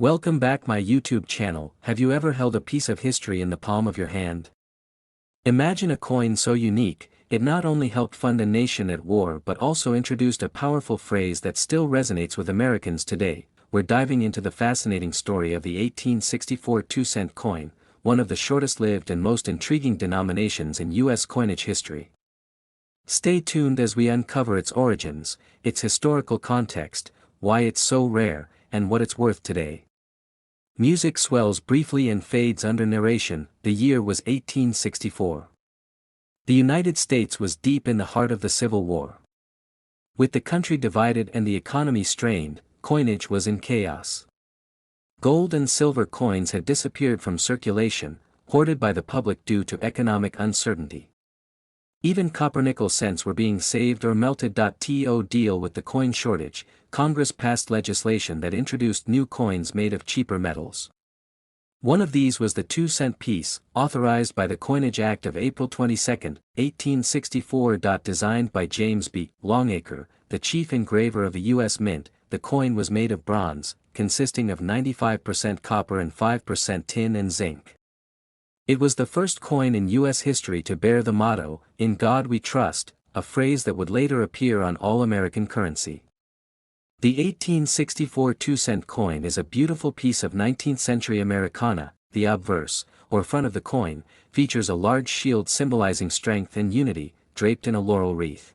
Welcome back my YouTube channel. Have you ever held a piece of history in the palm of your hand? Imagine a coin so unique, it not only helped fund a nation at war but also introduced a powerful phrase that still resonates with Americans today. We're diving into the fascinating story of the 1864 2-cent coin, one of the shortest-lived and most intriguing denominations in U.S. coinage history. Stay tuned as we uncover its origins, its historical context, why it's so rare, and what it's worth today. Music swells briefly and fades under narration. The year was 1864. The United States was deep in the heart of the Civil War. With the country divided and the economy strained, coinage was in chaos. Gold and silver coins had disappeared from circulation, hoarded by the public due to economic uncertainty. Even copper-nickel cents were being saved or melted. To deal with the coin shortage, Congress passed legislation that introduced new coins made of cheaper metals. One of these was the 2-cent piece, authorized by the Coinage Act of April 22, 1864. Designed by James B. Longacre, the chief engraver of the U.S. Mint, the coin was made of bronze, consisting of 95% copper and 5% tin and zinc. It was the first coin in U.S. history to bear the motto, "In God We Trust," a phrase that would later appear on all American currency. The 1864 2-cent coin is a beautiful piece of 19th-century Americana. The obverse, or front of the coin, features a large shield symbolizing strength and unity, draped in a laurel wreath.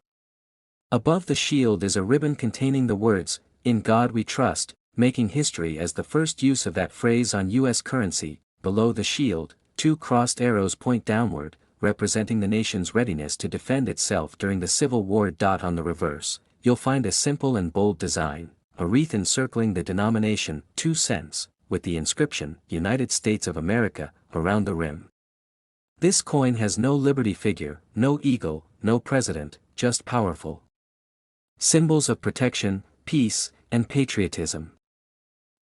Above the shield is a ribbon containing the words, "In God We Trust," making history as the first use of that phrase on U.S. currency. Below the shield, two crossed arrows point downward, representing the nation's readiness to defend itself during the Civil War. On the reverse, you'll find a simple and bold design, a wreath encircling the denomination, 2 cents, with the inscription, "United States of America," around the rim. This coin has no liberty figure, no eagle, no president, just powerful symbols of protection, peace, and patriotism.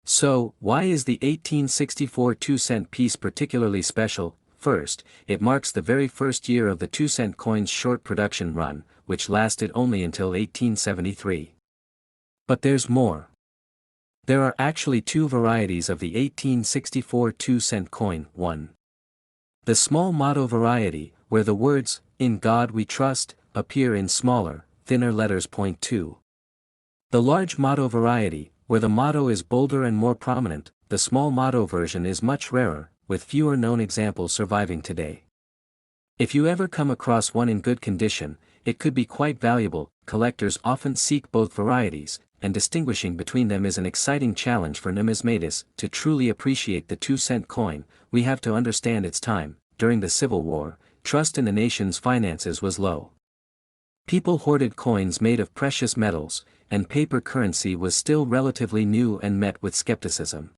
So, why is the 1864 2-cent piece particularly special? First, it marks the very first year of the 2-cent coin's short production run, which lasted only until 1873. But there's more. There are actually two varieties of the 1864 2-cent coin. 1. The small motto variety, where the words, "In God We Trust," appear in smaller, thinner letters. 2. The large motto variety, where the motto is bolder and more prominent. The small motto version is much rarer, with fewer known examples surviving today. If you ever come across one in good condition, it could be quite valuable. Collectors often seek both varieties, and distinguishing between them is an exciting challenge for numismatists. To truly appreciate the 2-cent coin, we have to understand its time. During the Civil War, trust in the nation's finances was low. People hoarded coins made of precious metals, and paper currency was still relatively new and met with skepticism.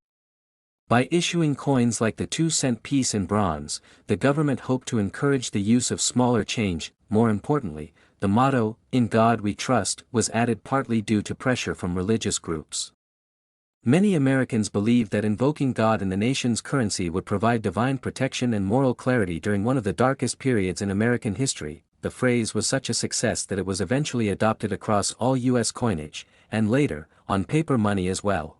By issuing coins like the 2-cent piece in bronze, the government hoped to encourage the use of smaller change. More importantly, the motto, "In God We Trust," was added partly due to pressure from religious groups. Many Americans believed that invoking God in the nation's currency would provide divine protection and moral clarity during one of the darkest periods in American history. The phrase was such a success that it was eventually adopted across all U.S. coinage, and later, on paper money as well.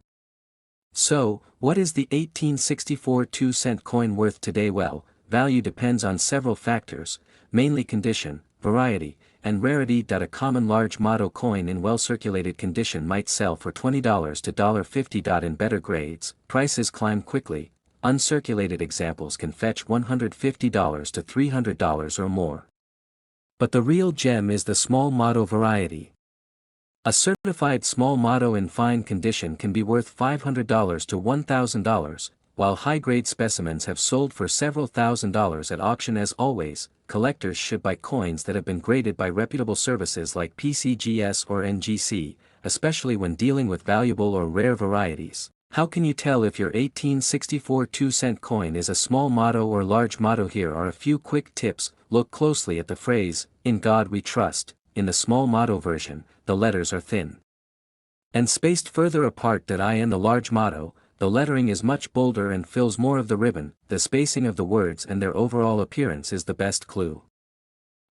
So, what is the 1864 2-cent coin worth today? Well, value depends on several factors, mainly condition, variety, and rarity. A common large motto coin in well-circulated condition might sell for $20 to $50. In better grades, prices climb quickly. Uncirculated examples can fetch $150 to $300 or more. But the real gem is the small motto variety. A certified small motto in fine condition can be worth $500 to $1,000, while high-grade specimens have sold for several $1,000s at auction. As always, collectors should buy coins that have been graded by reputable services like PCGS or NGC, especially when dealing with valuable or rare varieties. How can you tell if your 1864 2-cent coin is a small motto or large motto? Here are a few quick tips. Look closely at the phrase, "In God We Trust." In the small motto version, the letters are thin and spaced further apart. In the large motto, the lettering is much bolder and fills more of the ribbon. The spacing of the words and their overall appearance is the best clue.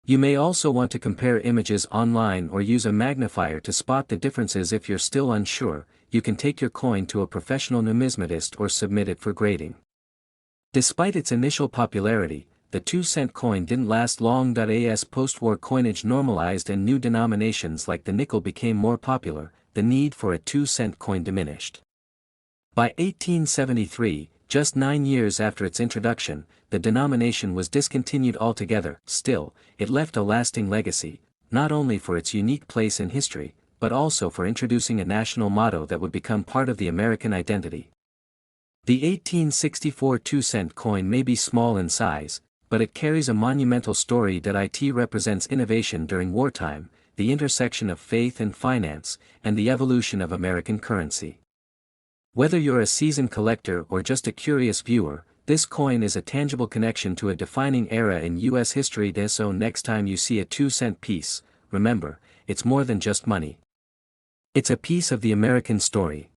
You may also want to compare images online or use a magnifier to spot the differences. If you're still unsure, you can take your coin to a professional numismatist or submit it for grading. Despite its initial popularity, the 2-cent coin didn't last long. As post-war coinage normalized and new denominations like the nickel became more popular, the need for a 2-cent coin diminished. By 1873, just 9 years after its introduction, the denomination was discontinued altogether. Still, it left a lasting legacy, not only for its unique place in history, but also for introducing a national motto that would become part of the American identity. The 1864 2-cent coin may be small in size, but it carries a monumental story. It represents innovation during wartime, the intersection of faith and finance, and the evolution of American currency. Whether you're a seasoned collector or just a curious viewer, this coin is a tangible connection to a defining era in U.S. history. So next time you see a 2-cent piece, remember, it's more than just money. It's a piece of the American story.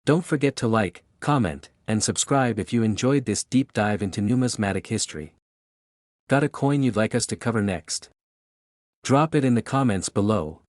Don't forget to like, comment, and subscribe if you enjoyed this deep dive into numismatic history. Got a coin you'd like us to cover next? Drop it in the comments below,